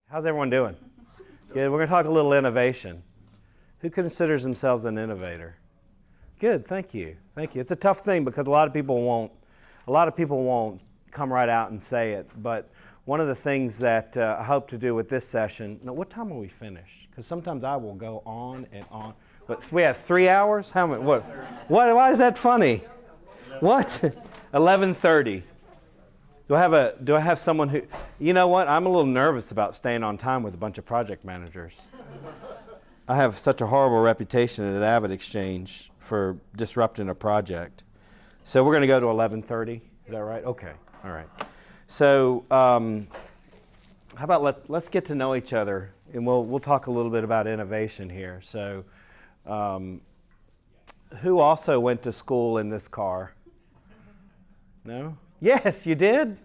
How's everyone doing? Good. We're going to talk a little innovation. Who considers themselves an innovator? Good. Thank you. Thank you. It's a tough thing because a lot of people won't come right out and say it. But one of the things that I hope to do with this session. Now, what time will we finish? Because sometimes I will go on and on. But we have 3 hours. How many? What? Why is that funny? What? 11:30. Do I have someone who, you know what, I'm a little nervous about staying on time with a bunch of project managers. I have such a horrible reputation at AvidXchange for disrupting a project. So we're going to go to 11:30, is that right? Okay, all right. So how about let's get to know each other, and we'll talk a little bit about innovation here. So who also went to school in this car? No? Yes, you did?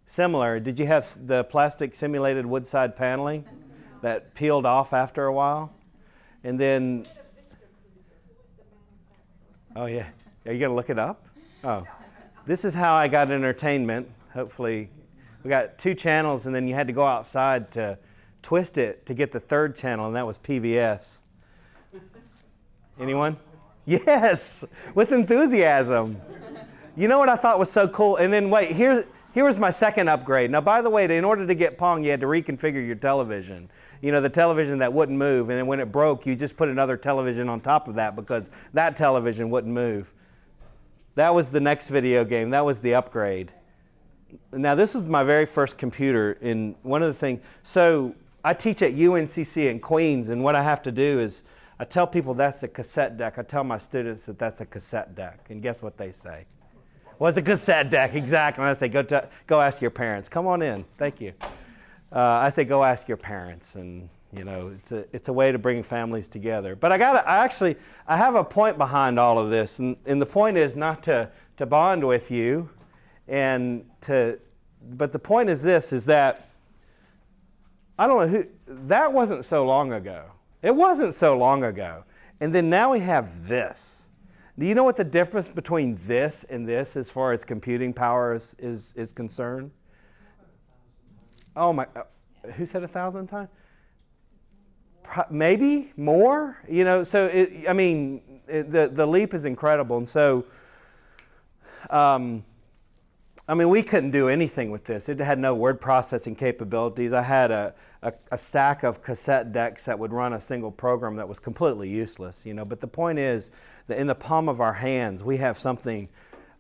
Similar. Did you have the plastic simulated wood side paneling that peeled off after a while? And then, oh yeah, are you going to look it up? Oh, this is how I got entertainment. Hopefully, we got 2 channels and then you had to go outside to twist it to get the 3rd channel, and that was PBS. Anyone? Yes, with enthusiasm. You know what I thought was so cool? And then wait, here was my second upgrade. Now, by the way, in order to get Pong, you had to reconfigure your television. You know, the television that wouldn't move. And then when it broke, you just put another television on top of that because that television wouldn't move. That was the next video game. That was the upgrade. Now, this is my very first computer. And one of the things, so I teach at UNCC and Queens, and what I have to do is I tell people that's a cassette deck. I tell my students that that's a cassette deck. And guess what they say? Well, it's a cassette deck, exactly. And I say, go ask your parents. Come on in. Thank you. I say, go ask your parents. And, you know, it's a way to bring families together. But I have a point behind all of this. And the point is not to bond with you. But the point is this, is that, I don't know that wasn't so long ago. It wasn't so long ago. And then now we have this. Do you know what the difference between this and this as far as computing power is concerned? Oh my, who said 1,000 times? Maybe more, you know, so the leap is incredible. And so, we couldn't do anything with this. It had no word processing capabilities. I had a stack of cassette decks that would run a single program that was completely useless, you know. But the point is that in the palm of our hands, we have something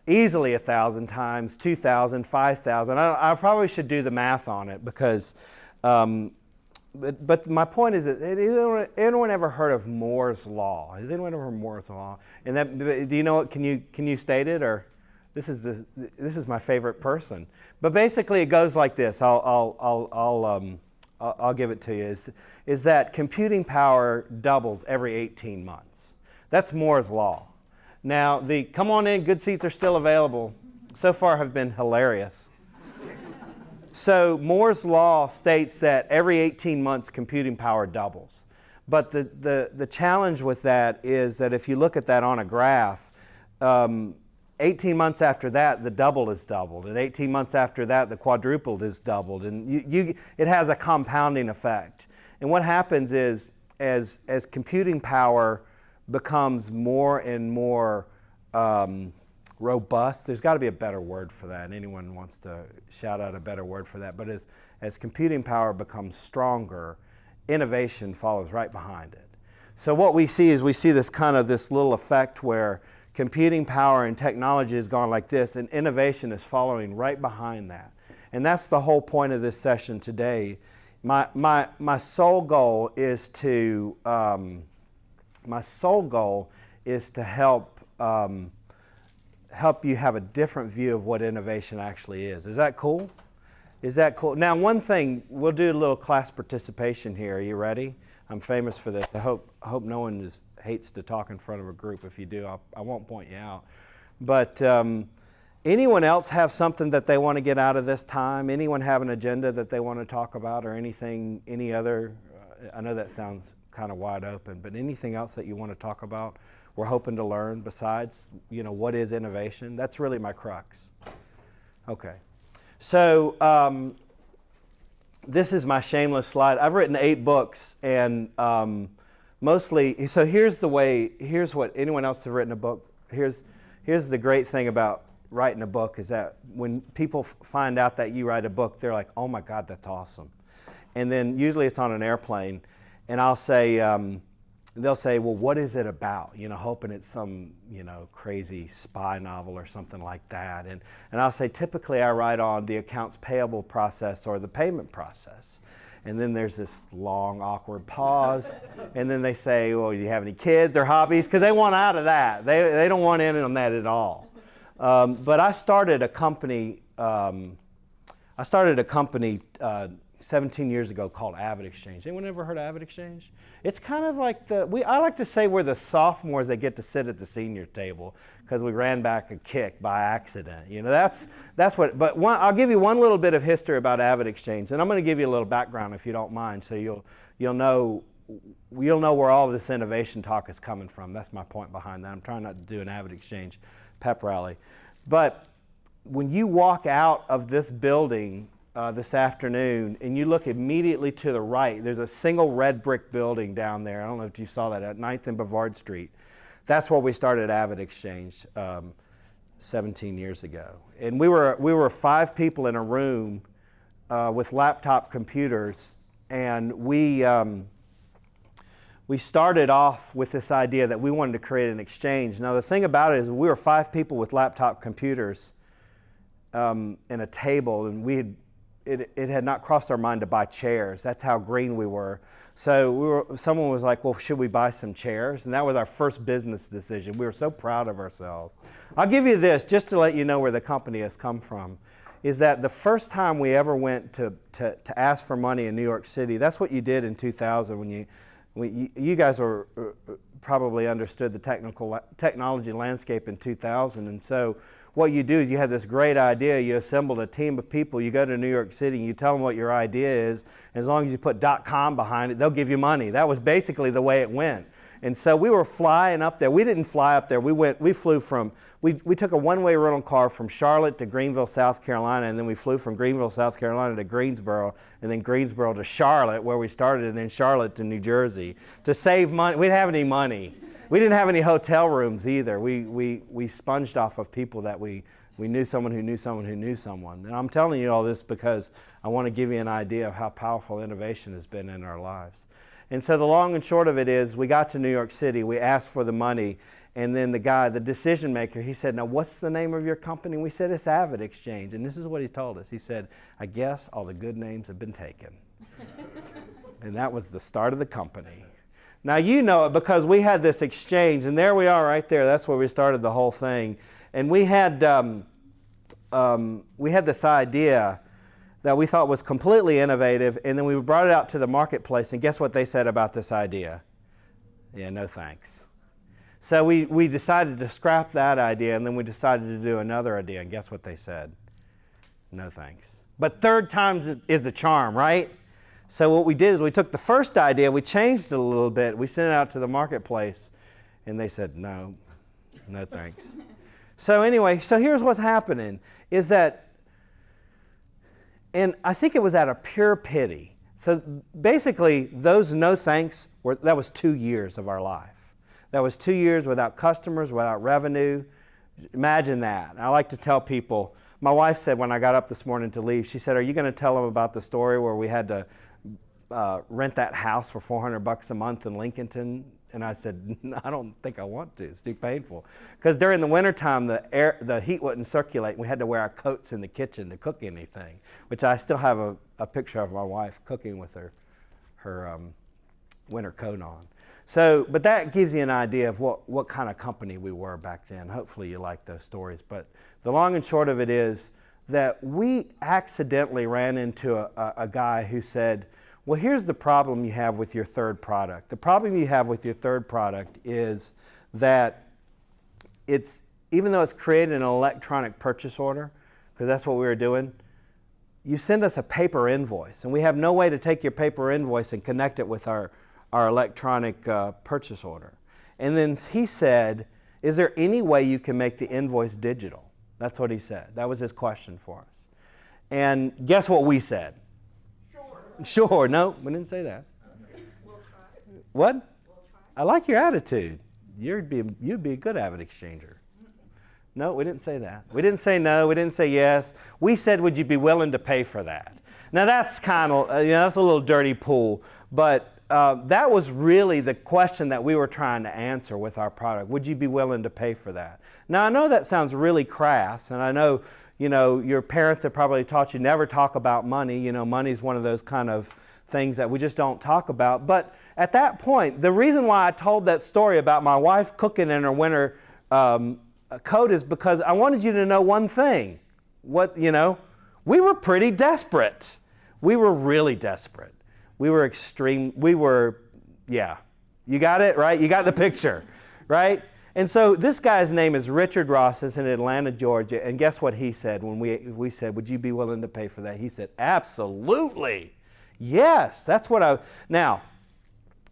easily 1,000 times, 2,000, 5,000. I probably should do the math on it because, but my point is that anyone ever heard of Moore's Law? Has anyone ever heard of Moore's Law? And that, do you know it? Can you state it, or? This is my favorite person. But basically, it goes like this. I'll give it to you. Is that computing power doubles every 18 months? That's Moore's Law. Now, come on in. Good seats are still available. So far, have been hilarious. So Moore's Law states that every 18 months, computing power doubles. But the challenge with that is that if you look at that on a graph, 18 months after that, the double is doubled. And 18 months after that, the quadrupled is doubled. And it has a compounding effect. And what happens is, as computing power becomes more and more robust, there's got to be a better word for that. Anyone wants to shout out a better word for that. But as computing power becomes stronger, innovation follows right behind it. So what we see is this little effect where computing power and technology has gone like this, and innovation is following right behind that. And that's the whole point of this session today. My sole goal is to help you have a different view of what innovation actually is. Is that cool? Is that cool? Now, one thing, we'll do a little class participation here. Are you ready? I'm famous for this. I hope no one hates to talk in front of a group. If you do, I won't point you out. But anyone else have something that they want to get out of this time? Anyone have an agenda that they want to talk about, or anything, any other? I know that sounds kind of wide open, but anything else that you want to talk about? We're hoping to learn besides, what is innovation? That's really my crux. Okay. So this is my shameless slide. I've written 8 books, and mostly, so here's what anyone else have written a book. Here's the great thing about writing a book is that when people find out that you write a book, they're like, oh my God, that's awesome. And then usually it's on an airplane, and I'll say, they'll say, well, what is it about? Hoping it's some, crazy spy novel or something like that. And I'll say, typically I write on the accounts payable process or the payment process. And then there's this long, awkward pause. And then they say, well, do you have any kids or hobbies? Because they want out of that. They don't want in on that at all. But I started a company 17 years ago called AvidXchange. Anyone ever heard of AvidXchange? It's kind of like I like to say we're the sophomores that get to sit at the senior table because we ran back a kick by accident. That's what. But I'll give you one little bit of history about AvidXchange, and I'm going to give you a little background if you don't mind, so you'll know where all of this innovation talk is coming from. That's my point behind that. I'm trying not to do an AvidXchange pep rally, but when you walk out of this building this afternoon, and you look immediately to the right, there's a single red brick building down there. I don't know if you saw that at 9th and Brevard Street. That's where we started AvidXchange 17 years ago. And we were 5 people in a room with laptop computers, and we started off with this idea that we wanted to create an exchange. Now the thing about it is we were 5 people with laptop computers and a table, and it had not crossed our mind to buy chairs. That's how green we were. So someone was like, well, should we buy some chairs? And that was our first business decision. We were so proud of ourselves. I'll give you this, just to let you know where the company has come from, is that the first time we ever went to ask for money in New York City, that's what you did in 2000 when you guys were probably understood the technology landscape in 2000. And so what you do is you have this great idea, you assembled a team of people, you go to New York City and you tell them what your idea is. As long as you put .com behind it, they'll give you money. That was basically the way it went. And so we were flying up there. We didn't fly up there. We took a one-way rental car from Charlotte to Greenville, South Carolina, and then we flew from Greenville, South Carolina to Greensboro, and then Greensboro to Charlotte, where we started, and then Charlotte to New Jersey to save money. We didn't have any money. We didn't have any hotel rooms either. We sponged off of people that we knew someone who knew someone who knew someone. And I'm telling you all this because I want to give you an idea of how powerful innovation has been in our lives. And so the long and short of it is we got to New York City, we asked for the money, and then the decision maker, he said, now what's the name of your company? And we said, it's AvidXchange. And this is what he told us. He said, I guess all the good names have been taken. And that was the start of the company. Now you know it because we had this exchange, and there we are right there. That's where we started the whole thing. And we had this idea that we thought was completely innovative, and then we brought it out to the marketplace, and guess what they said about this idea? Yeah, no thanks. So we decided to scrap that idea, and then we decided to do another idea, and guess what they said? No thanks. But third time is the charm, right? So what we did is we took the first idea, we changed it a little bit, we sent it out to the marketplace, and they said, no thanks. So anyway, so here's what's happening, is that, and I think it was out of pure pity. So basically, those no thanks, that was 2 years of our life. That was 2 years without customers, without revenue. Imagine that. I like to tell people, my wife said when I got up this morning to leave, she said, are you going to tell them about the story where we had to rent that house for $400 a month in Lincolnton? And I said, no, I don't think I want to. It's too painful. Because during the wintertime, the heat wouldn't circulate. We had to wear our coats in the kitchen to cook anything, which I still have a picture of my wife cooking with her winter coat on. So, but that gives you an idea of what kind of company we were back then. Hopefully you like those stories. But the long and short of it is that we accidentally ran into a guy who said, well, here's the problem you have with your third product. The problem you have with your third product is that even though it's created an electronic purchase order, because that's what we were doing, you send us a paper invoice, and we have no way to take your paper invoice and connect it with our electronic purchase order. And then he said, is there any way you can make the invoice digital? That's what he said. That was his question for us. And guess what we said? Sure. Sure, no, we didn't say that. We'll try. What? We'll try. I like your attitude. You'd be a good Exchanger. No, we didn't say that. We didn't say no. We didn't say yes. We said, would you be willing to pay for that? Now that's kind of, that's a little dirty pool, but that was really the question that we were trying to answer with our product. Would you be willing to pay for that? Now I know that sounds really crass, and I know, your parents have probably taught you never talk about money. Money's one of those kind of things that we just don't talk about. But at that point, the reason why I told that story about my wife cooking in her winter coat is because I wanted you to know one thing. We were pretty desperate. We were really desperate. We were you got it, right? You got the picture, right? And so this guy's name is Richard Ross, is in Atlanta, Georgia, and guess what he said when we said, would you be willing to pay for that? He said, absolutely. Yes, that's what now,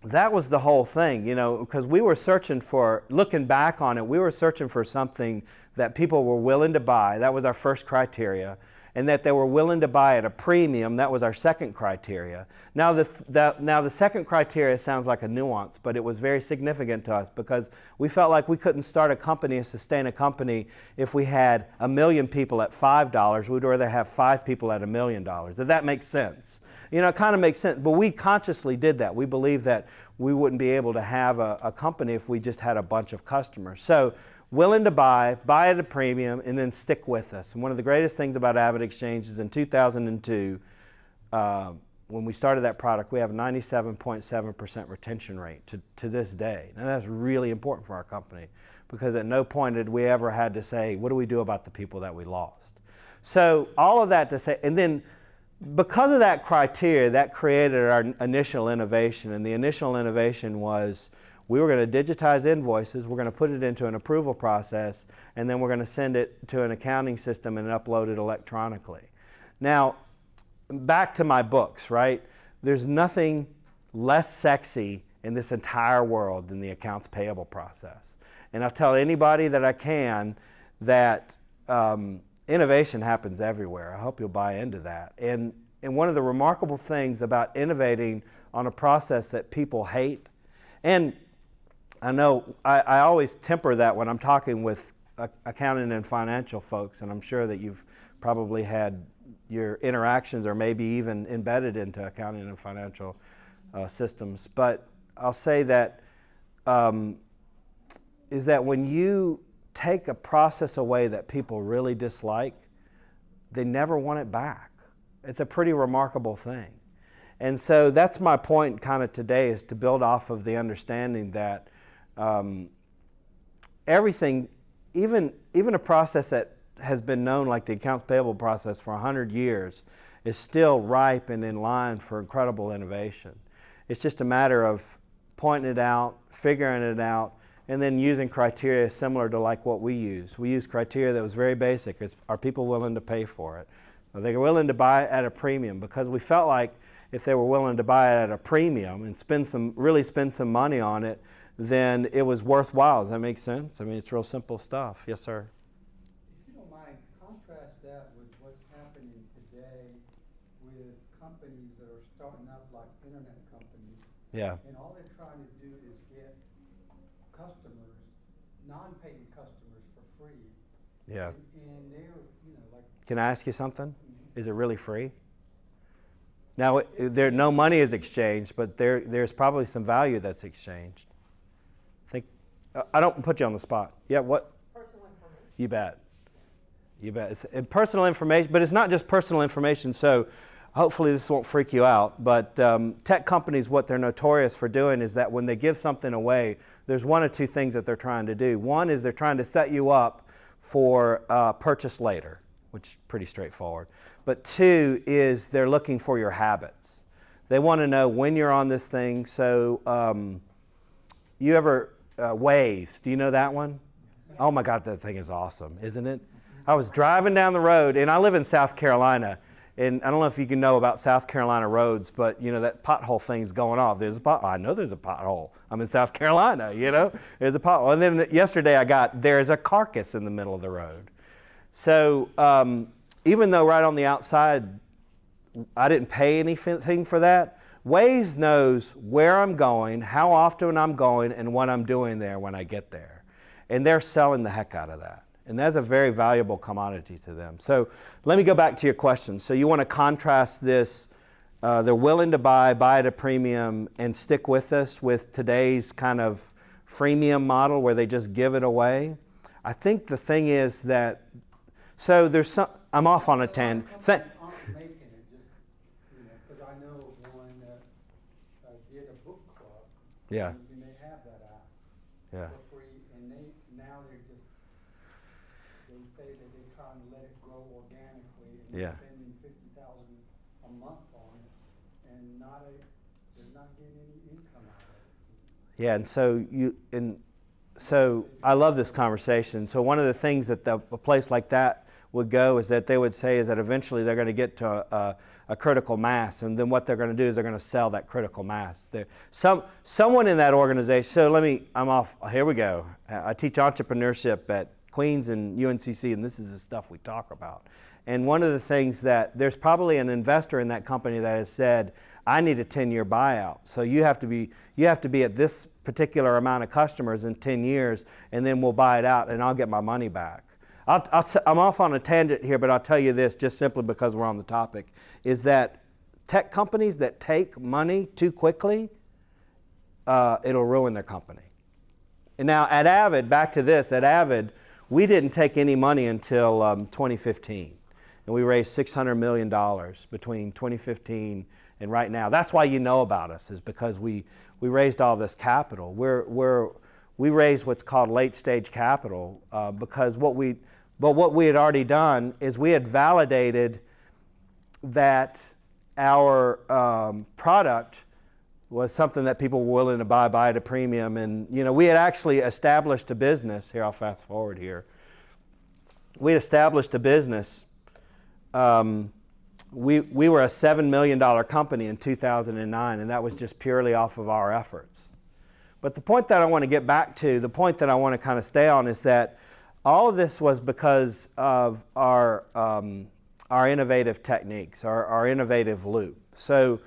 that was the whole thing, because we were searching for, looking back on it, we were searching for something that people were willing to buy. That was our first criteria. And that they were willing to buy at a premium. That was our second criteria. Now the second criteria sounds like a nuance, but it was very significant to us because we felt like we couldn't start a company and sustain a company if we had 1 million people at $5. We'd rather have 5 people at $1 million. Does that make sense? It kind of makes sense, but we consciously did that. We believed that we wouldn't be able to have a company if we just had a bunch of customers. So willing to buy at a premium, and then stick with us. And one of the greatest things about AvidXchange is in 2002, when we started that product, we have a 97.7% retention rate to this day. Now that's really important for our company because at no point did we ever had to say, what do we do about the people that we lost? So all of that to say, and then because of that criteria, that created our initial innovation. And the initial innovation was, we were going to digitize invoices, we're going to put it into an approval process, and then we're going to send it to an accounting system and upload it electronically. Now, back to my books, right? There's nothing less sexy in this entire world than the accounts payable process. And I'll tell anybody that I can that innovation happens everywhere. I hope you'll buy into that. And one of the remarkable things about innovating on a process that people hate, and I know I always temper that when I'm talking with accounting and financial folks, and I'm sure that you've probably had your interactions or maybe even embedded into accounting and financial systems. But I'll say that is that when you take a process away that people really dislike, they never want it back. It's a pretty remarkable thing. And so that's my point kind of today, is to build off of the understanding that everything, even a process that has been known like the accounts payable process for 100 years is still ripe and in line for incredible innovation. It's just a matter of pointing it out, figuring it out, and then using criteria similar to like what we use. We use criteria that was very basic. Are people willing to pay for it? Are they willing to buy it at a premium? Because we felt like if they were willing to buy it at a premium and really spend some money on it, then it was worthwhile. Does that make sense? I mean, it's real simple stuff. Yes, sir. If you don't mind, contrast that with what's happening today with companies that are starting up like internet companies. Yeah. And all they're trying to do is get customers, non-paying customers for free. Yeah. And they're, like. Can I ask you something? Is it really free? Now, no money is exchanged, but there's probably some value that's exchanged. I don't put you on the spot. Yeah, what? Personal information. You bet. You bet. It's personal information, but it's not just personal information, so hopefully this won't freak you out. But tech companies, what they're notorious for doing is that when they give something away, there's one or two things that they're trying to do. One is they're trying to set you up for purchase later, which is pretty straightforward. But two is they're looking for your habits. They want to know when you're on this thing. So you ever... Waze, do you know that one? Oh my God, that thing is awesome, isn't it? I was driving down the road, and I live in South Carolina, and I don't know if you can know about South Carolina roads, but that pothole thing's going off. There's a pothole. I know there's a pothole. I'm in South Carolina, there's a pothole. And then yesterday there's a carcass in the middle of the road. So even though right on the outside I didn't pay anything for that. Waze knows where I'm going, how often I'm going, and what I'm doing there when I get there. And they're selling the heck out of that. And that's a very valuable commodity to them. So let me go back to your question. So you want to contrast this, they're willing to buy at a premium, and stick with us with today's kind of freemium model where they just give it away. I think the thing is that, so there's some, I'm off on a tangent. Aren't making it just, because I know of one that did a book club. Yeah. And they have that app Yeah. for free, and they say that they're trying to let it grow organically, and Yeah. they're spending $50,000 a month on it, and they're not getting any income out of it. Yeah, so I love this conversation. So one of the things that a place like that would go is that they would say is that eventually they're going to get to a critical mass, and then what they're going to do is they're going to sell that critical mass. Someone in that organization. So I'm off. Here we go. I teach entrepreneurship at Queens and UNCC, and this is the stuff we talk about. And one of the things that there's probably an investor in that company that has said, I need a 10-year buyout. So you have to be at this particular amount of customers in 10 years, and then we'll buy it out, and I'll get my money back. I'm off on a tangent here, but I'll tell you this, just simply because we're on the topic, is that tech companies that take money too quickly, it'll ruin their company. And now at Avid, back to this, at Avid, we didn't take any money until 2015. And we raised $600 million between 2015 and right now. That's why you know about us, is because we raised all this capital. We raised what's called late stage capital because what we had already done is we had validated that our product was something that people were willing to buy at a premium. And we had actually established a business. Here, I'll fast forward here. We had established a business. We were a $7 million company in 2009, and that was just purely off of our efforts. But the point that I want to get back to, the point that I want to kind of stay on, is that all of this was because of our innovative techniques, our innovative loop. So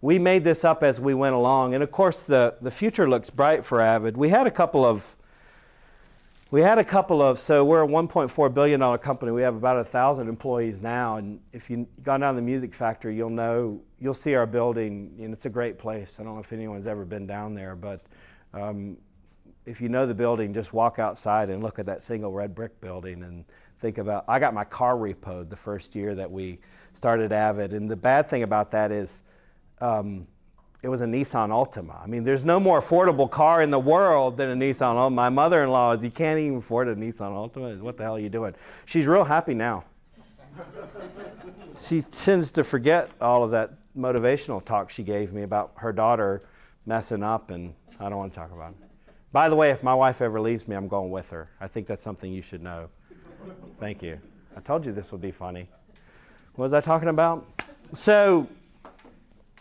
we made this up as we went along, and of course the future looks bright for Avid. We had a couple of, so we're a $1.4 billion company. We have about 1,000 employees now, and if you've gone down to the Music Factory, you'll see our building, and it's a great place. I don't know if anyone's ever been down there, but if you know the building, just walk outside and look at that single red brick building and think about, I got my car repoed the first year that we started Avid, and the bad thing about that is it was a Nissan Altima. I mean, there's no more affordable car in the world than a Nissan Altima. My mother-in-law is, you can't even afford a Nissan Altima. What the hell are you doing? She's real happy now. She tends to forget all of that motivational talk she gave me about her daughter messing up, and I don't want to talk about it. By the way, if my wife ever leaves me, I'm going with her. I think that's something you should know. Thank you. I told you this would be funny. What was I talking about? So,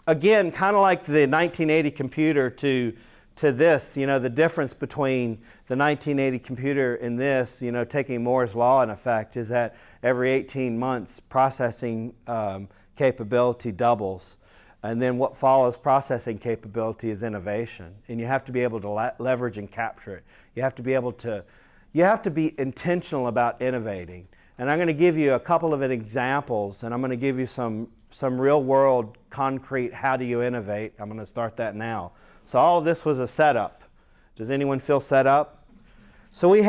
again, kind of like the 1980 computer to this, the difference between the 1980 computer and this, taking Moore's law in effect, is that every 18 months processing capability doubles. And then what follows processing capability is innovation. And you have to be able to leverage and capture it. You have to be intentional about innovating. And I'm going to give you a couple of examples, and I'm going to give you some real world concrete, how do you innovate? I'm going to start that now. So all of this was a setup. Does anyone feel set up? So I'm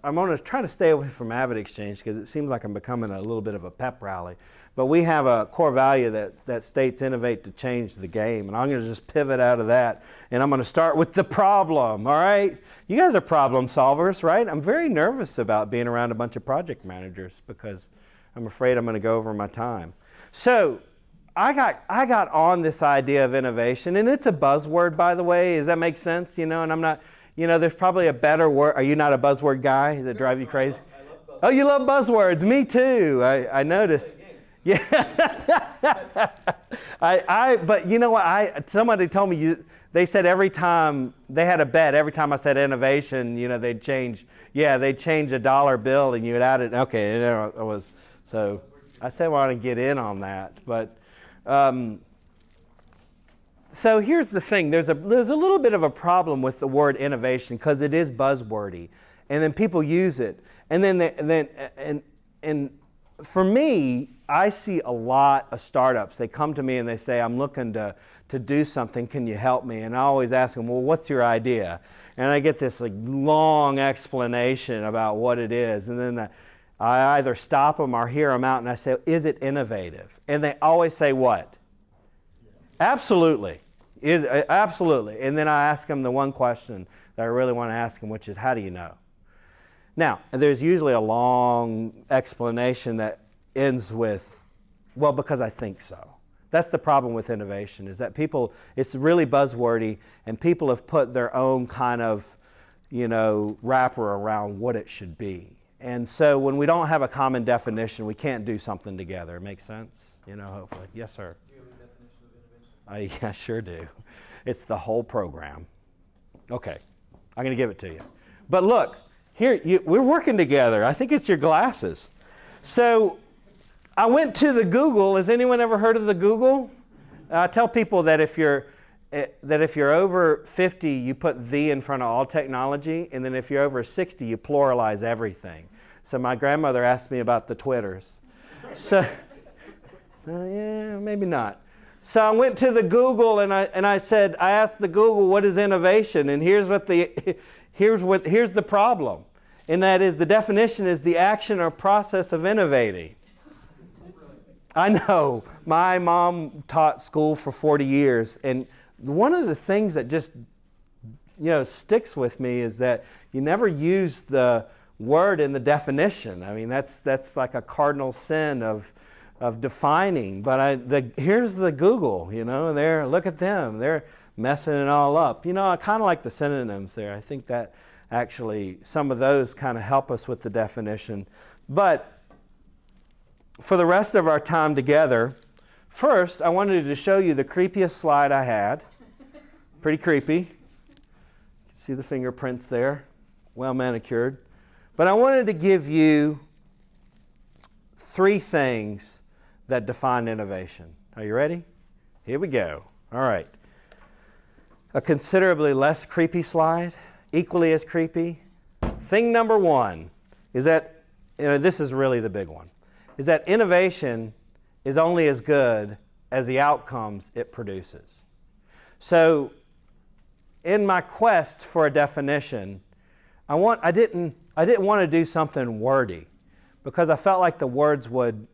going to try to stay away from AvidXchange because it seems like I'm becoming a little bit of a pep rally. But we have a core value that states innovate to change the game. And I'm going to just pivot out of that. And I'm going to start with the problem, all right? You guys are problem solvers, right? I'm very nervous about being around a bunch of project managers because I'm afraid I'm going to go over my time. So I got on this idea of innovation. And it's a buzzword, by the way. Does that make sense? And I'm not, there's probably a better word. Are you not a buzzword guy? Does it drive you crazy? I love buzzwords. Oh, you love buzzwords. Me too. I noticed. Yeah. But you know what? Somebody told me they said every time they had a bet, every time I said innovation, they'd change a dollar bill and you would add it. Okay, it was so. I said I want to get in on that, but so here's the thing. There's a little bit of a problem with the word innovation because it is buzzwordy, and then people use it, and then for me, I see a lot of startups. They come to me and they say, "I'm looking to do something. Can you help me?" And I always ask them, "Well, what's your idea?" And I get this like long explanation about what it is, and then I either stop them or hear them out, and I say, "Is it innovative?" And they always say, "What?" Yeah. Absolutely. Absolutely. And then I ask them the one question that I really want to ask them, which is, how do you know? Now, there's usually a long explanation that ends with, well, because I think so. That's the problem with innovation, is that it's really buzzwordy, and people have put their own kind of, wrapper around what it should be. And so when we don't have a common definition, we can't do something together. Make sense? Hopefully. Yes, sir. Do you have a definition of innovation? I sure do. It's the whole program. Okay, I'm going to give it to you. But look, here, we're working together. I think it's your glasses. So I went to the Google. Has anyone ever heard of the Google? I tell people that if you're over 50, you put the in front of all technology, and then if you're over 60, you pluralize everything. So my grandmother asked me about the Twitters. So yeah, maybe not. So I went to the Google and I asked the Google, what is innovation? And here's the problem. And that is, the definition is the action or process of innovating. I know. My mom taught school for 40 years, and one of the things that just sticks with me is that you never use the word in the definition. I mean, that's like a cardinal sin of defining. But here's the Google, look at them. They're messing it all up. I kind of like the synonyms there. I think that actually some of those kind of help us with the definition. But for the rest of our time together, first I wanted to show you the creepiest slide I had. Pretty creepy. See the fingerprints there? Well manicured. But I wanted to give you 3 things that define innovation. Are you ready? Here we go. All right. A considerably less creepy slide, equally as creepy. Thing number 1 is that, this is really the big one, is that innovation is only as good as the outcomes it produces. So in my quest for a definition, I didn't want to do something wordy, because I felt like the words would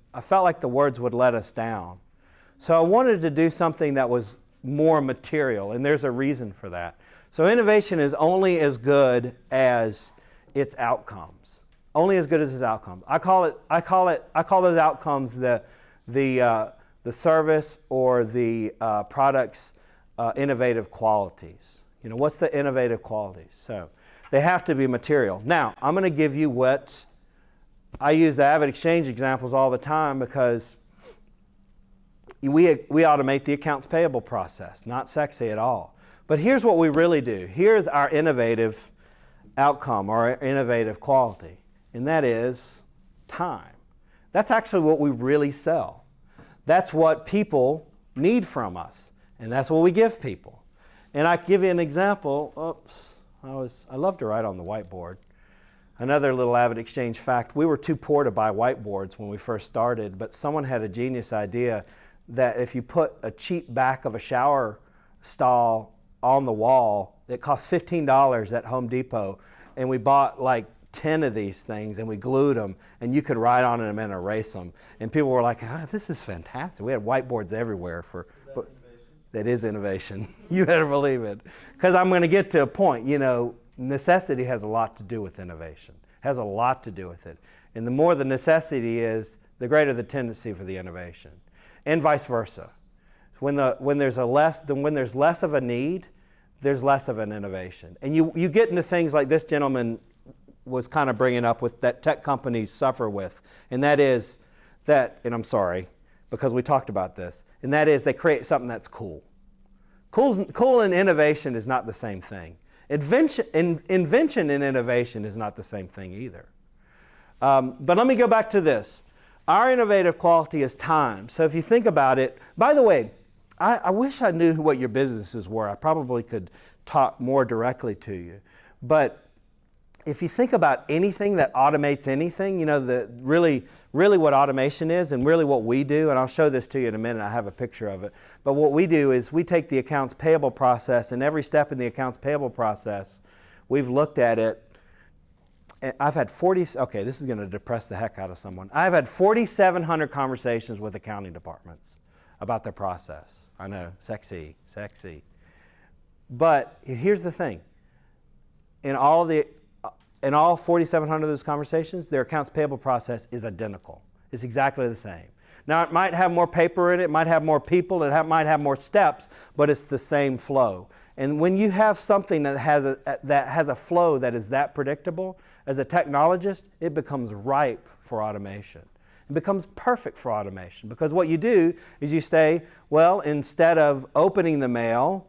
let us down. So I wanted to do something that was more material, and there's a reason for that. So innovation is only as good as its outcomes. Only as good as its outcomes. I call those outcomes the service or the product's innovative qualities. What's the innovative qualities? So they have to be material. Now, I'm going to give you what I use the AvidXchange examples all the time, because we automate the accounts payable process. Not sexy at all. But here's what we really do. Here's our innovative outcome, or our innovative quality, and that is time. That's actually what we really sell. That's what people need from us, and that's what we give people. And I give you an example. Oops, I love to write on the whiteboard. Another little AvidXchange fact, we were too poor to buy whiteboards when we first started, but someone had a genius idea that if you put a cheap back of a shower stall on the wall, it cost $15 at Home Depot, and we bought like 10 of these things, and we glued them, and you could write on them and erase them. And people were like, this is fantastic. We had whiteboards everywhere. That is innovation. You better believe it. Because I'm going to get to a point, necessity has a lot to do with innovation. Has a lot to do with it. And the more the necessity is, the greater the tendency for the innovation. And vice versa. When there's less of a need, there's less of an innovation. And you get into things like this gentleman was kind of bringing up with that tech companies suffer with. And that is that, and I'm sorry, because we talked about this, and that is they create something that's cool. Cool and innovation is not the same thing. Invention and innovation is not the same thing either. But let me go back to this. Our innovative quality is time. So if you think about it, by the way, I wish I knew what your businesses were. I probably could talk more directly to you. But if you think about anything that automates anything, you know, really what automation is and really what we do, and I'll show this to you in a minute, I have a picture of it. But what we do is we take the accounts payable process, and every step in the accounts payable process, we've looked at it. I've had okay, this is going to depress the heck out of someone. I've had 4,700 conversations with accounting departments about their process. I know, sexy. But here's the thing. In all 4,700 of those conversations, their accounts payable process is identical. It's exactly the same. Now, it might have more paper in it, might have more people, it might have more steps, but it's the same flow. And when you have something that has a flow that is that predictable, as a technologist, it becomes ripe for automation. It becomes perfect for automation, because what you do is you say, well, instead of opening the mail,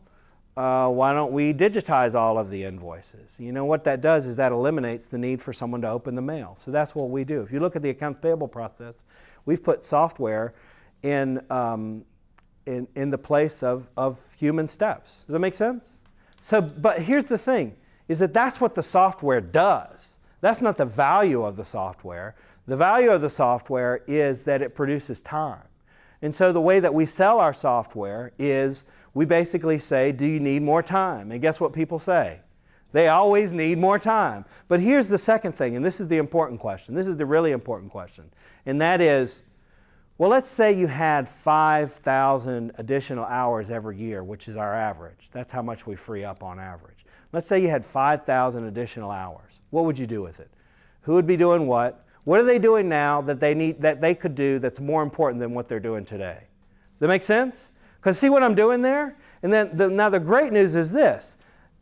why don't we digitize all of the invoices? You know what that does is that eliminates the need for someone to open the mail. So that's what we do. If you look at the accounts payable process, we've put software in the place of human steps. Does that make sense? So, but here's the thing, is that that's what the software does. That's not the value of the software. The value of the software is that it produces time. And so the way that we sell our software is we basically say, do you need more time? And guess what people say? They always need more time. But here's the second thing, and this is the important question. This is the really important question. And that is, well, let's say you had 5,000 additional hours every year, which is our average. That's how much we free up on average. Let's say you had 5,000 additional hours. What would you do with it? Who would be doing what? What are they doing now that they could do that's more important than what they're doing today? Does that make sense? Because see what I'm doing there? And then now the great news is this,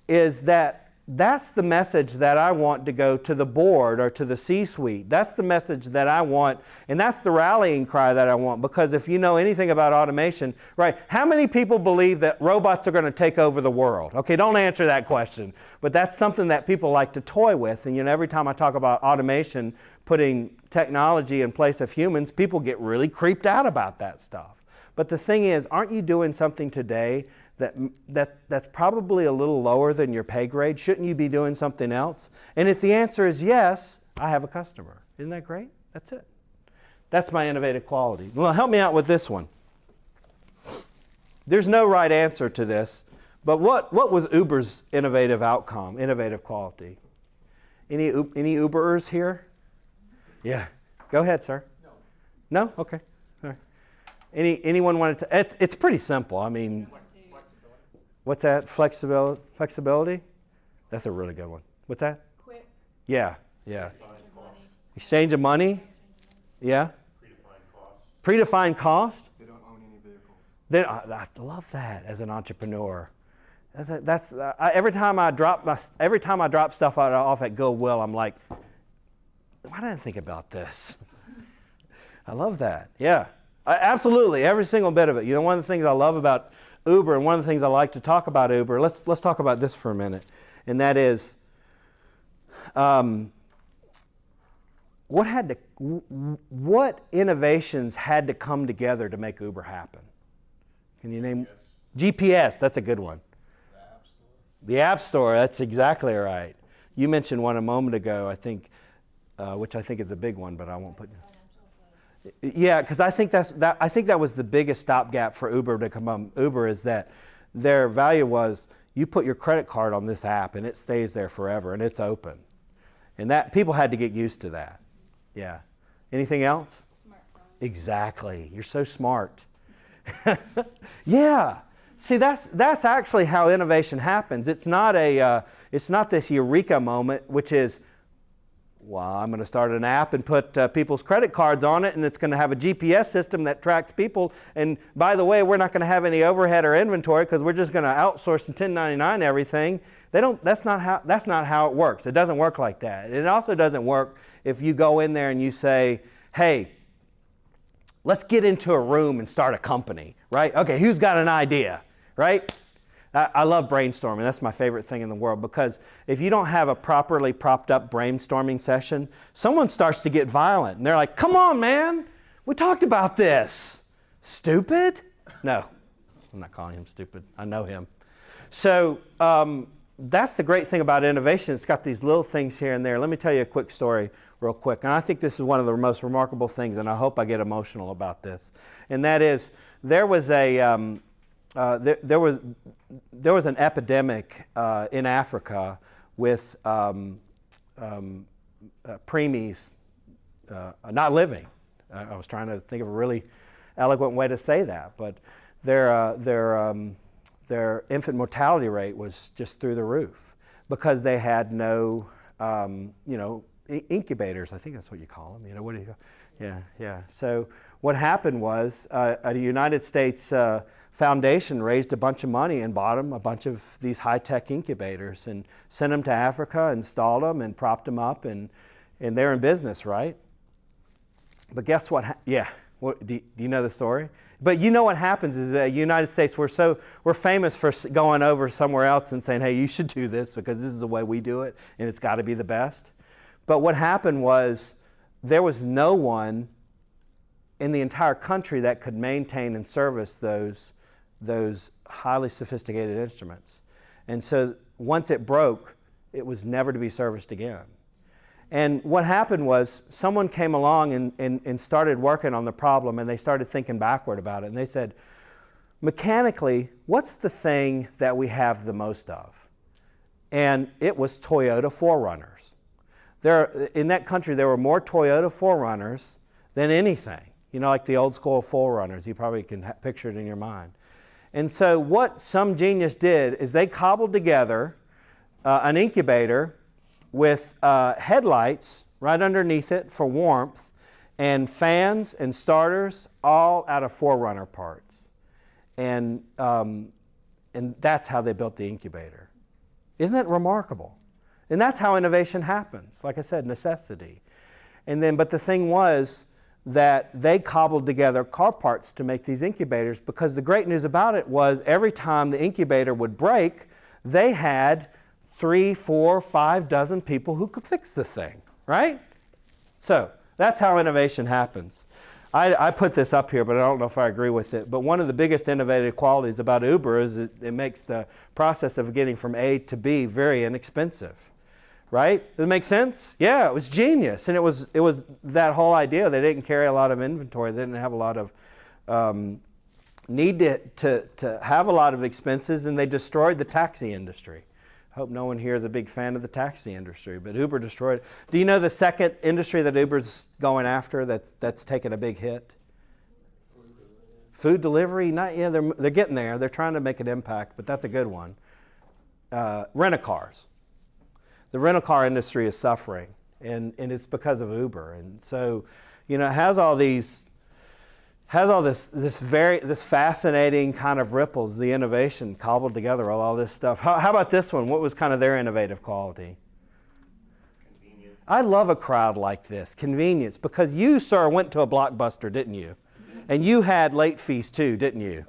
is that's the message that I want to go to the board or to the C-suite. That's the message that I want, and that's the rallying cry that I want. Because if you know anything about automation, right, how many people believe that robots are going to take over the world? Okay, don't answer that question. But that's something that people like to toy with. And you know, every time I talk about automation, putting technology in place of humans, people get really creeped out about that stuff. But the thing is, aren't you doing something today that's probably a little lower than your pay grade? Shouldn't you be doing something else? And if the answer is yes, I have a customer. Isn't that great? That's it. That's my innovative quality. Well, help me out with this one. There's no right answer to this, but what was Uber's innovative outcome, innovative quality? Any Uberers here? Yeah. Go ahead, sir. No? No? Okay. All right. Anyone wanted to? It's pretty simple. I mean, what's that? Flexibility? That's a really good one. What's that? Quick. Yeah. Exchange of money? Yeah. Predefined cost? They don't own any vehicles. I love that as an entrepreneur. Every time I drop stuff off at Goodwill, I'm like, why didn't I think about this? I love that. Yeah. Absolutely. Every single bit of it. You know, one of the things I love about Uber, and one of the things I like to talk about Uber, let's talk about this for a minute, and that is what innovations had to come together to make Uber happen? Can you name? GPS, that's a good one. The App Store, that's exactly right. You mentioned one a moment ago, I think, which I think is a big one, but I won't put. Yeah, because I think that was the biggest stopgap for Uber to come on. Uber is that their value was you put your credit card on this app and it stays there forever and it's open, and that people had to get used to that. Yeah. Anything else? Smartphone. Exactly. You're so smart. Yeah. See, that's actually how innovation happens. It's not this eureka moment, which is, well, I'm going to start an app and put people's credit cards on it, and it's going to have a GPS system that tracks people. And by the way, we're not going to have any overhead or inventory because we're just going to outsource and 1099 everything. That's not how it works. It doesn't work like that. It also doesn't work if you go in there and you say, hey, let's get into a room and start a company, right? Okay, who's got an idea, right? I love brainstorming. That's my favorite thing in the world, because if you don't have a properly propped up brainstorming session, someone starts to get violent. And they're like, come on, man. We talked about this. Stupid? No, I'm not calling him stupid. I know him. So that's the great thing about innovation. It's got these little things here and there. Let me tell you a quick story real quick. And I think this is one of the most remarkable things, and I hope I get emotional about this. And that is, there was an epidemic in Africa with preemies not living. I was trying to think of a really eloquent way to say that, but their infant mortality rate was just through the roof because they had no, incubators. I think that's what you call them. What do you? Yeah. So what happened was a United States foundation raised a bunch of money and bought them a bunch of these high-tech incubators and sent them to Africa, installed them, and propped them up, and they're in business, right? But guess what? Do you know the story? But you know what happens is the United States, we're famous for going over somewhere else and saying, hey, you should do this because this is the way we do it and it's got to be the best. But what happened was there was no one in the entire country that could maintain and service those highly sophisticated instruments. And so once it broke, it was never to be serviced again. And what happened was someone came along and started working on the problem, and they started thinking backward about it. And they said, mechanically, what's the thing that we have the most of? And it was Toyota 4Runners. In that country, there were more Toyota 4Runners than anything. Like the old school 4Runners. You probably can picture it in your mind. And so what some genius did is they cobbled together an incubator with headlights right underneath it for warmth, and fans and starters all out of 4Runner parts. And that's how they built the incubator. Isn't that remarkable? And that's how innovation happens. Like I said, necessity. But the thing was that they cobbled together car parts to make these incubators, because the great news about it was every time the incubator would break, they had 3, 4, 5 dozen people who could fix the thing, right? So that's how innovation happens. I put this up here, but I don't know if I agree with it. But one of the biggest innovative qualities about Uber is it makes the process of getting from A to B very inexpensive, right? Does it make sense? Yeah, it was genius. And it was that whole idea. They didn't carry a lot of inventory. They didn't have a lot of need to have a lot of expenses, and they destroyed the taxi industry. I hope no one here is a big fan of the taxi industry, but Uber destroyed it. Do you know the second industry that Uber's going after that's taken a big hit? Food delivery? They're getting there. They're trying to make an impact, but that's a good one. Rent-a-cars. The rental-car industry is suffering, and it's because of Uber. And so, it has all this fascinating kind of ripples, the innovation cobbled together, all this stuff. How about this one? What was kind of their innovative quality? Convenience. I love a crowd like this, convenience, because you, sir, went to a Blockbuster, didn't you? And you had late fees too, didn't you?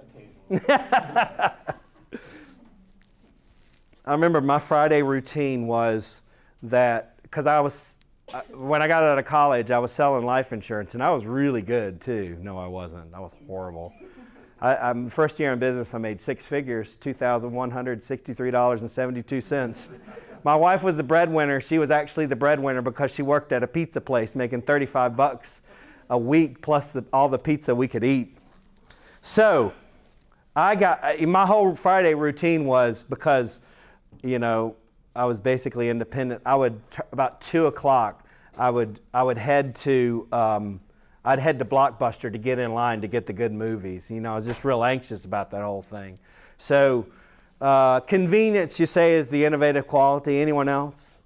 I remember my Friday routine was that, because when I got out of college, I was selling life insurance, and I was really good too. No, I wasn't. I was horrible. First year in business, I made 6 figures, $2,163.72. My wife was the breadwinner. She was actually the breadwinner because she worked at a pizza place making $35 a week plus all the pizza we could eat. So my whole Friday routine was, because I was basically independent. About 2 o'clock, I'd head to Blockbuster to get in line to get the good movies. I was just real anxious about that whole thing. So convenience, you say, is the innovative quality. Anyone else?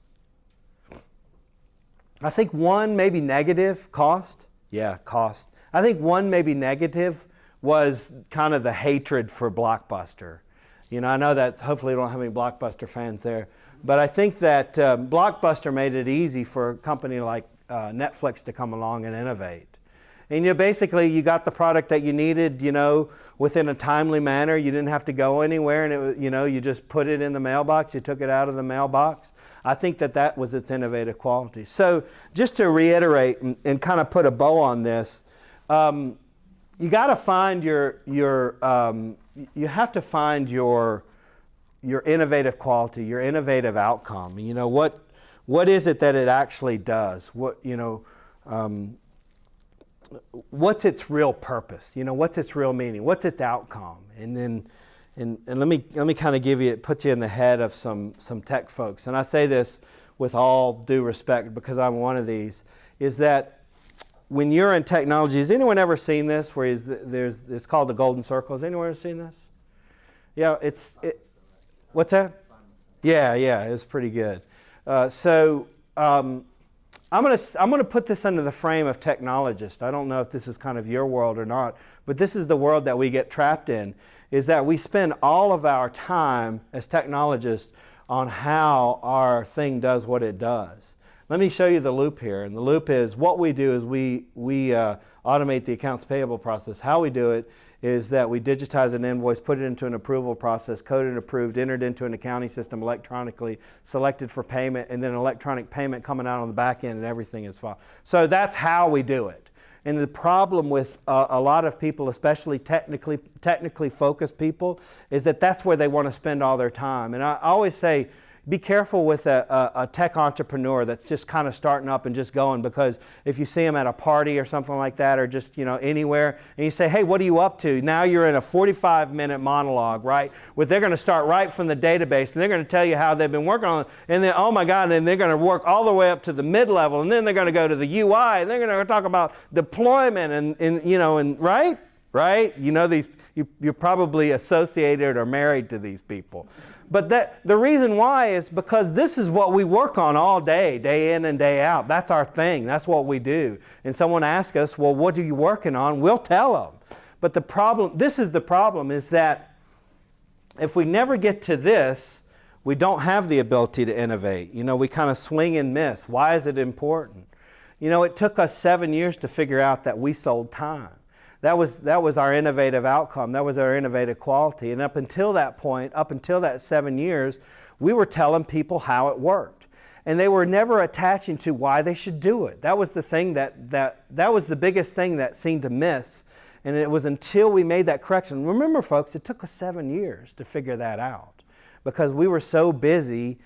I think one maybe negative, cost. Yeah, cost. I think one maybe negative was kind of the hatred for Blockbuster. I know that hopefully we don't have any Blockbuster fans there. But I think that Blockbuster made it easy for a company like Netflix to come along and innovate. And basically you got the product that you needed, within a timely manner. You didn't have to go anywhere, and it, you just put it in the mailbox. You took it out of the mailbox. I think that was its innovative quality. So just to reiterate and kind of put a bow on this, you got to find you have to find your innovative quality, your innovative outcome. You know, what is it that it actually does? What's its real purpose? You know, what's its real meaning? What's its outcome? And then, and let me kind of put you in the head of some tech folks. And I say this with all due respect because I'm one of these, is that when you're in technology, has anyone ever seen this? Where it's called the golden circle. Has anyone ever seen this? Yeah, what's that? Yeah, it's pretty good. I'm gonna put this under the frame of technologist. I don't know if this is kind of your world or not, but this is the world that we get trapped in, is that we spend all of our time as technologists on how our thing does what it does. Let me show you the loop here. And the loop is, what we do is we automate the accounts payable process. How we do it is that we digitize an invoice, put it into an approval process, coded, approved, entered into an accounting system electronically, selected for payment, and then an electronic payment coming out on the back end, and everything is filed. So that's how we do it. And the problem with a lot of people, especially technically focused people, is that that's where they want to spend all their time. And I always say, be careful with a tech entrepreneur that's just kind of starting up and just going, because if you see them at a party or something like that, or just anywhere, and you say, hey, what are you up to? Now you're in a 45-minute monologue, right? They're going to start right from the database, and they're going to tell you how they've been working on it, and then, oh my God, and they're going to work all the way up to the mid-level, and then they're going to go to the UI, and they're going to talk about deployment, and right? You're probably associated or married to these people. But the reason why is because this is what we work on all day, day in and day out. That's our thing. That's what we do. And someone asks us, well, what are you working on? We'll tell them. But this is the problem, is that if we never get to this, we don't have the ability to innovate. We kind of swing and miss. Why is it important? It took us 7 years to figure out that we sold time. That was our innovative outcome. That was our innovative quality. And up until that point, up until that 7 years, we were telling people how it worked. And they were never attaching to why they should do it. That was the thing that was the biggest thing that seemed to miss. And it was until we made that correction. Remember, folks, it took us 7 years to figure that out, because we were so busy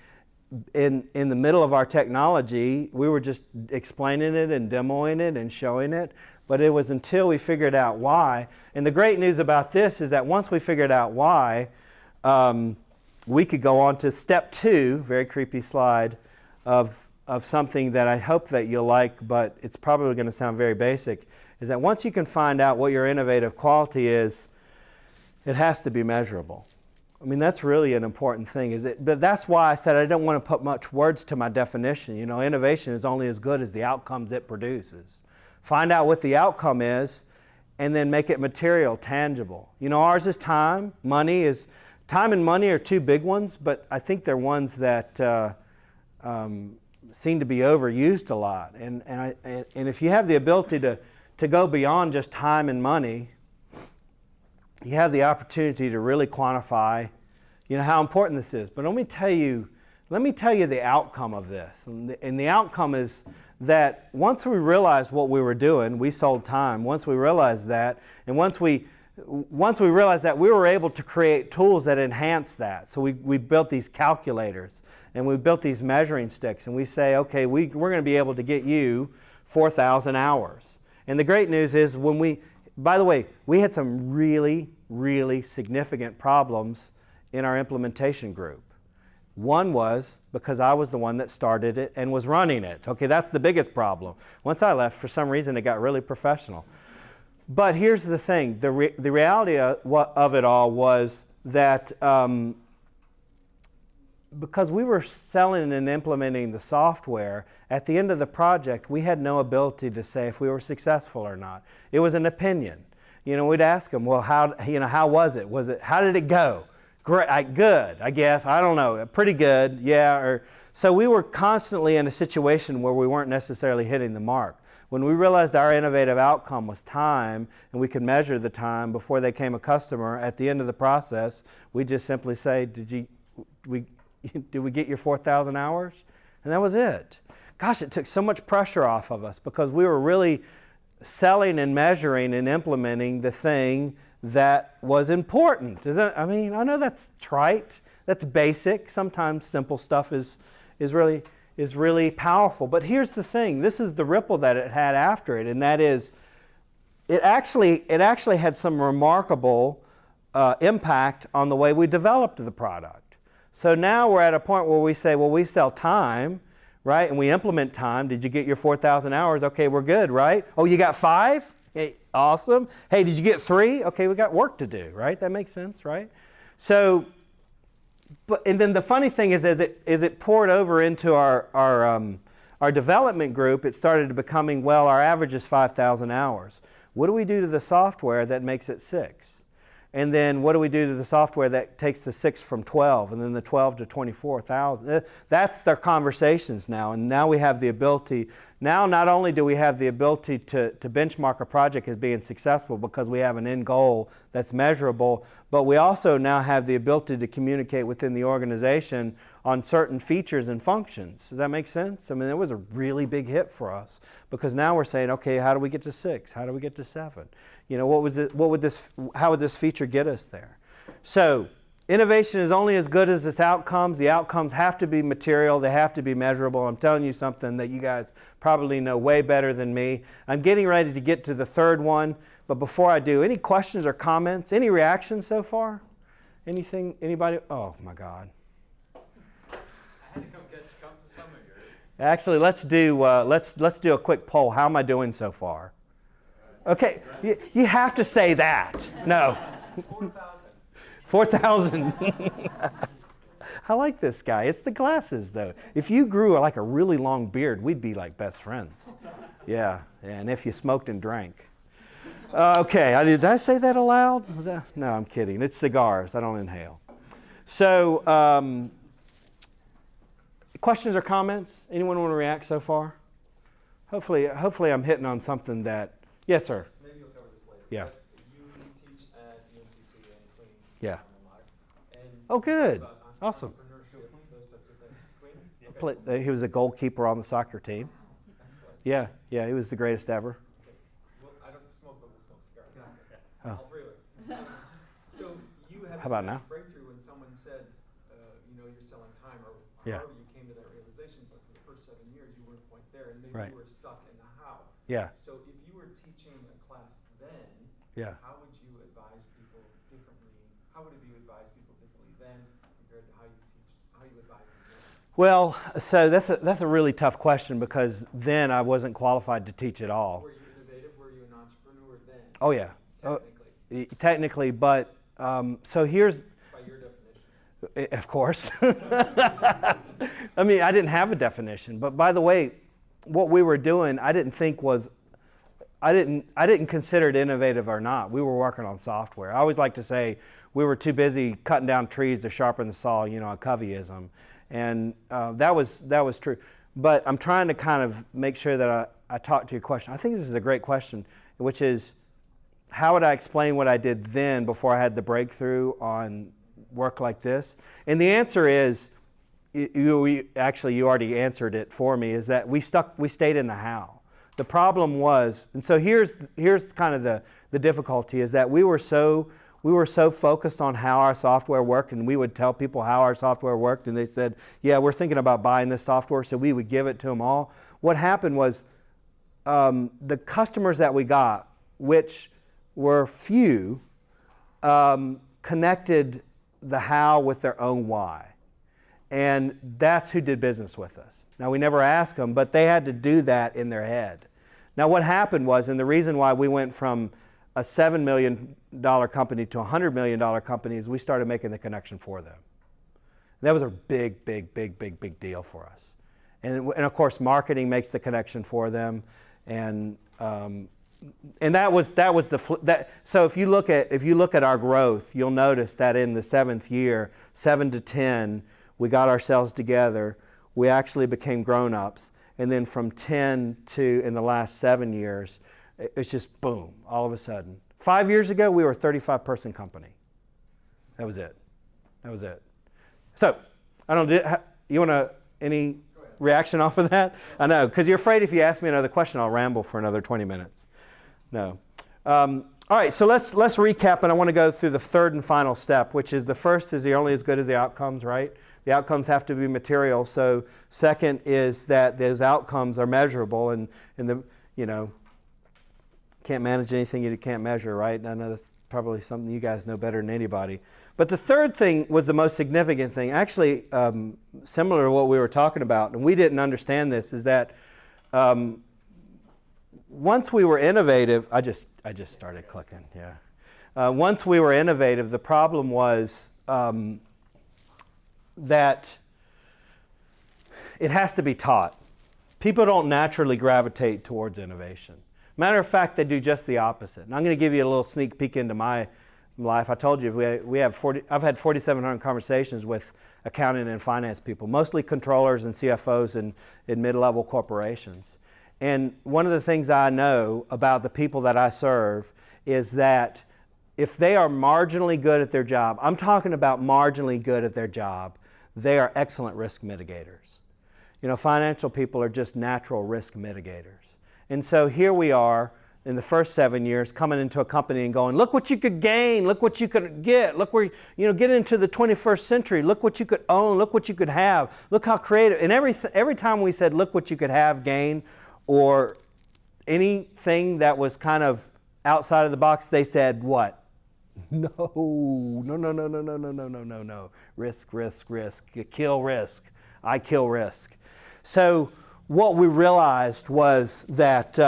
in the middle of our technology. We were just explaining it and demoing it and showing it. But it was until we figured out why. And the great news about this is that once we figured out why, we could go on to step 2, very creepy slide, of something that I hope that you'll like, but it's probably going to sound very basic, is that once you can find out what your innovative quality is, it has to be measurable. I mean, that's really an important thing. But that's why I said I don't want to put much words to my definition. Innovation is only as good as the outcomes it produces. Find out what the outcome is, and then make it material, tangible. Ours is time. Time and money are two big ones, but I think they're ones that seem to be overused a lot. And if you have the ability to go beyond just time and money, you have the opportunity to really quantify, how important this is. But let me tell you the outcome of this. And the outcome is that once we realized what we were doing, we sold time. Once we realized that, and once we realized that, we were able to create tools that enhance that. So we built these calculators, and we built these measuring sticks, and we say, okay, we're going to be able to get you 4,000 hours. And the great news is, by the way, we had some really, really significant problems in our implementation group. One was because I was the one that started it and was running it. Okay, that's the biggest problem. Once I left, for some reason, it got really professional. But here's the thing. The reality of it all was that because we were selling and implementing the software, at the end of the project, we had no ability to say if we were successful or not. It was an opinion. We'd ask them, well, how was it? How did it go? Great, good, I guess. I don't know. Pretty good, yeah. So we were constantly in a situation where we weren't necessarily hitting the mark. When we realized our innovative outcome was time, and we could measure the time before they came a customer, at the end of the process, we just simply say, did we get your 4,000 hours? And that was it. Gosh, it took so much pressure off of us, because we were really selling and measuring and implementing the thing that was important. I mean, I know that's trite, that's basic. Sometimes simple stuff is really powerful. But here's the thing. This is the ripple that it had after it, and that is it actually had some remarkable impact on the way we developed the product. So now we're at a point where we say, well, we sell time, right? And we implement time. Did you get your 4,000 hours? Okay, we're good, right? Oh, you got 5? Hey, awesome. Hey, did you get 3? Okay, we got work to do, right? That makes sense, right? So, and then the funny thing is, as it poured over into our development group, it started becoming, well, our average is 5,000 hours. What do we do to the software that makes it 6? And then what do we do to the software that takes the 6 from 12 and then the 12 to 24,000? That's their conversations now. And now we have the ability, now not only do we have the ability to benchmark a project as being successful because we have an end goal that's measurable, but we also now have the ability to communicate within the organization on certain features and functions. Does that make sense? I mean, it was a really big hit for us because now we're saying, okay, how do we get to 6? How do we get to 7? You know, how would this feature get us there? So innovation is only as good as its outcomes. The outcomes have to be material. They have to be measurable. I'm telling you something that you guys probably know way better than me. I'm getting ready to get to the third one, but before I do, any questions or comments? Any reactions so far? Anything? Anybody? Oh my God. I had to come catch some of yours. Actually, let's do a quick poll. How am I doing so far? Okay, you have to say that. No. 4,000. I like this guy. It's the glasses, though. If you grew like a really long beard, we'd be like best friends. Yeah, and if you smoked and drank. Okay, did I say that aloud? No, I'm kidding. It's cigars. I don't inhale. So, questions or comments? Anyone want to react so far? Hopefully I'm hitting on something that. Yes, sir. Maybe you'll cover this later. Yeah. But you teach at UNCC and Queens. Yeah. And Oh, good. about Awesome. Entrepreneurship, those types of things. Queens? Okay. He was a goalkeeper on the soccer team. Excellent. Yeah, he was the greatest ever. Okay. Well, I don't smoke, but we'll smoke cigars. Oh. All three of us. So you had How about this now? breakthrough when someone said, you're selling time, or Yeah. however you came to that realization, but for the first 7 years you weren't quite there, and maybe Right. you were stuck in the how. Yeah. So if you were teaching a class then, Yeah. how would you advise people differently? How would you advise people differently then compared to how you advise them now? Well, so that's a really tough question because then I wasn't qualified to teach at all. Were you innovative? Were you an entrepreneur then? Oh yeah. Technically, but so here's. By your definition. Of course. I mean, I didn't have a definition, but by the way, what we were doing, I didn't consider it innovative or not. We were working on software. I always like to say we were too busy cutting down trees to sharpen the saw, a Coveyism, and that was true. But I'm trying to kind of make sure that I talk to your question. I think this is a great question, which is, how would I explain what I did then before I had the breakthrough on work like this? And the answer is, you already answered it for me, is that we stayed in the how. The problem was, and so here's kind of the difficulty, is that we were so focused on how our software worked, and we would tell people how our software worked, and they said, yeah, we're thinking about buying this software, so we would give it to them all. What happened was the customers that we got, which were few, connected the how with their own why. And that's who did business with us. Now, we never asked them, but they had to do that in their head. Now, what happened was, and the reason why we went from a $7 million company to a $100 million company is we started making the connection for them. That was a big deal for us. And of course, marketing makes the connection for them. And that was so if you look at our growth, you'll notice that in the 7th year, 7 to 10, we got ourselves together. We actually became grown-ups, and then from 10 to in the last 7 years, it's just boom, all of a sudden. 5 years ago, we were a 35-person company. That was it. So, you want to any? Go ahead. reaction off of that? I know, because you're afraid if you ask me another question, I'll ramble for another 20 minutes. No. All right, so let's recap, and I want to go through the third and final step, which is the first is you're only as good as the outcomes, right? The outcomes have to be material. So second is that those outcomes are measurable, and can't manage anything you can't measure, right? I know that's probably something you guys know better than anybody. But the third thing was the most significant thing, actually similar to what we were talking about, and we didn't understand this, is that once we were innovative, I just started clicking, yeah. Once we were innovative, the problem was that it has to be taught. People don't naturally gravitate towards innovation. Matter of fact, they do just the opposite. And I'm going to give you a little sneak peek into my life. I told you I've had 4,700 conversations with accounting and finance people, mostly controllers and CFOs in mid-level corporations. And one of the things I know about the people that I serve is that if they are marginally good at their job, I'm talking about marginally good at their job, they are excellent risk mitigators. Financial people are just natural risk mitigators. And so here we are in the first 7 years coming into a company and going, look what you could gain, look what you could get, look where, get into the 21st century, look what you could own, look what you could have, look how creative. And every time we said, look what you could have, gain, or anything that was kind of outside of the box, they said what? No. Risk. You kill risk. I kill risk. So what we realized was that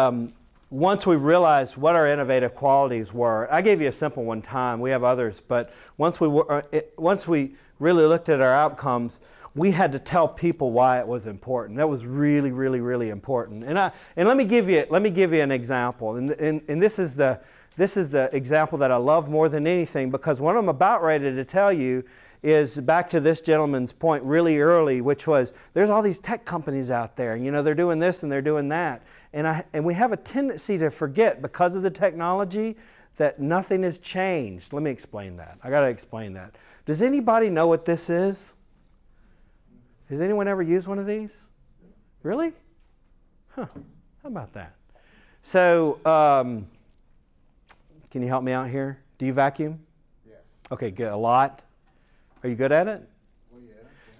once we realized what our innovative qualities were, I gave you a simple one time. We have others, but once we really looked at our outcomes, we had to tell people why it was important. That was really, really, really important. And let me give you an example. And this is the example that I love more than anything, because what I'm about ready to tell you is back to this gentleman's point really early, which was there's all these tech companies out there, they're doing this and they're doing that. And we have a tendency to forget, because of the technology, that nothing has changed. Let me explain that. I got to explain that. Does anybody know what this is? Has anyone ever used one of these? Really? Huh. How about that? So, can you help me out here? Do you vacuum? Yes. Okay, good. A lot? Are you good at it? Well, yeah.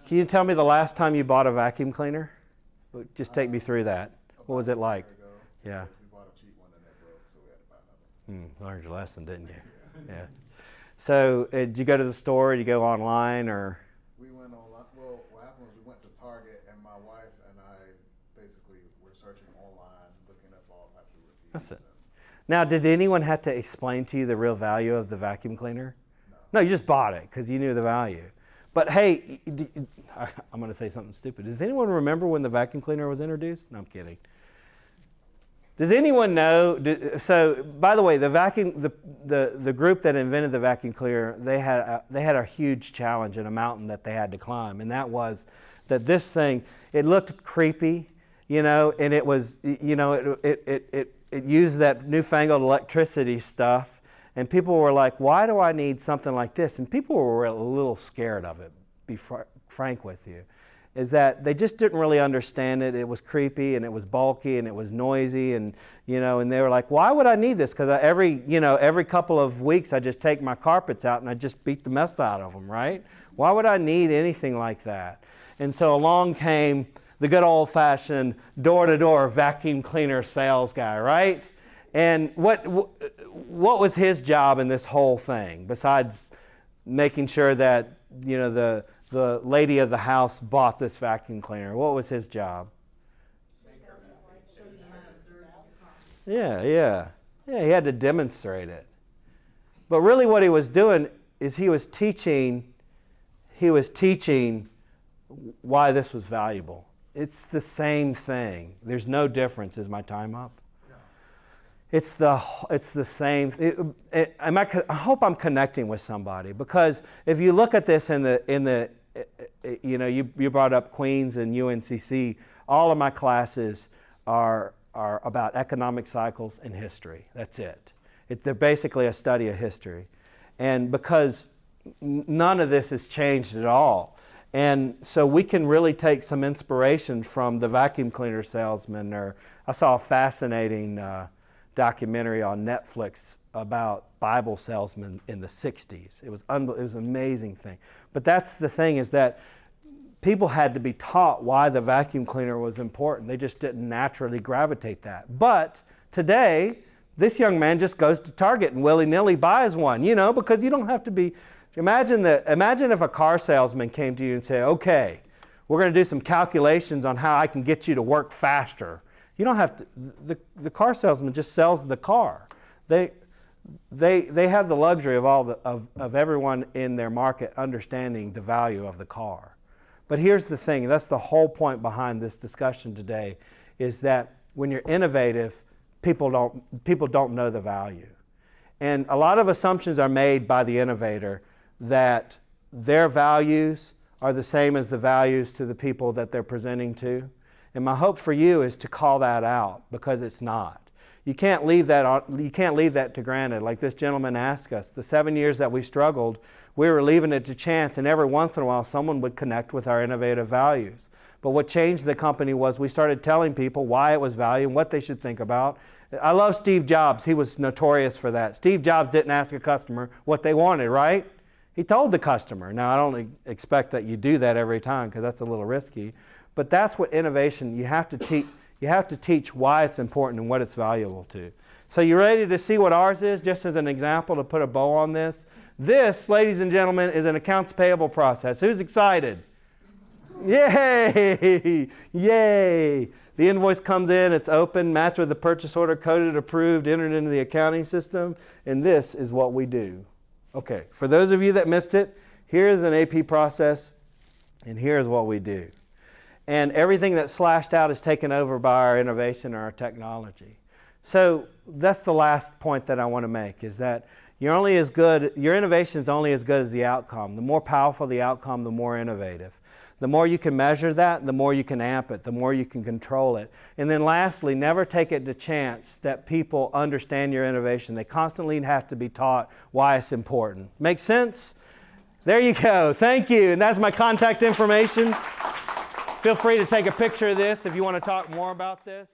Can you tell me the last time you bought a vacuum cleaner? Just take me through that. What was it like? Ago, Yeah. We bought a cheap one and that broke, so we had to buy another. Learned your lesson, didn't you? Yeah. So, did you go to the store? Did you go online, or? We went online. Well, what happened was we went to Target, and my wife and I basically were searching online, looking up all types of reviews. That's it. Now, did anyone have to explain to you the real value of the vacuum cleaner? No. No, you just bought it because you knew the value. But hey, I'm going to say something stupid. Does anyone remember when the vacuum cleaner was introduced? No, I'm kidding. Does anyone know? So, by the way, the group that invented the vacuum cleaner, they had a huge challenge in a mountain that they had to climb, and that was that this thing, it looked creepy, and it was, it used that newfangled electricity stuff. And people were like, why do I need something like this? And people were a little scared of it, be frank with you, is that they just didn't really understand it. It was creepy and it was bulky and it was noisy, and and they were like, why would I need this? Because every couple of weeks I just take my carpets out and I just beat the mess out of them, right? Why would I need anything like that? And so along came the good old-fashioned door-to-door vacuum cleaner sales guy, right? And what was his job in this whole thing, besides making sure that the lady of the house bought this vacuum cleaner? What was his job? Yeah. He had to demonstrate it. But really, what he was doing is he was teaching why this was valuable. It's the same thing. There's no difference. Is my time up? It's the same. I hope I'm connecting with somebody, because if you look at this you brought up Queens and UNCC. All of my classes are about economic cycles and history. That's it. They're basically a study of history, and because none of this has changed at all. And so we can really take some inspiration from the vacuum cleaner salesman. Or I saw a fascinating documentary on Netflix about Bible salesmen in the 60s. It was an amazing thing. But that's the thing, is that people had to be taught why the vacuum cleaner was important. They just didn't naturally gravitate that. But today, this young man just goes to Target and willy-nilly buys one, because you don't have to be. Imagine if a car salesman came to you and said, okay, we're going to do some calculations on how I can get you to work faster. You don't have to. The car salesman just sells the car. They have the luxury of everyone in their market understanding the value of the car. But here's the thing, that's the whole point behind this discussion today, is that when you're innovative, people don't know the value. And a lot of assumptions are made by the innovator that their values are the same as the values to the people that they're presenting to. And my hope for you is to call that out, because it's not. You can't leave that to granted. Like this gentleman asked us, the 7 years that we struggled, we were leaving it to chance, and every once in a while someone would connect with our innovative values. But what changed the company was we started telling people why it was value and what they should think about. I love Steve Jobs. He was notorious for that. Steve Jobs didn't ask a customer what they wanted, right? He told the customer. Now, I don't expect that you do that every time, because that's a little risky. But that's what innovation, you have to teach why it's important and what it's valuable to. So you ready to see what ours is, just as an example to put a bow on this? This, ladies and gentlemen, is an accounts payable process. Who's excited? Yay! Yay! The invoice comes in, it's open, matched with the purchase order, coded, approved, entered into the accounting system, and this is what we do. Okay, for those of you that missed it, here's an AP process, and here's what we do. And everything that's slashed out is taken over by our innovation or our technology. So that's the last point that I want to make, is that your innovation is only as good as the outcome. The more powerful the outcome, the more innovative. The more you can measure that, the more you can amp it, the more you can control it. And then lastly, never take it to chance that people understand your innovation. They constantly have to be taught why it's important. Make sense? There you go. Thank you. And that's my contact information. Feel free to take a picture of this if you want to talk more about this.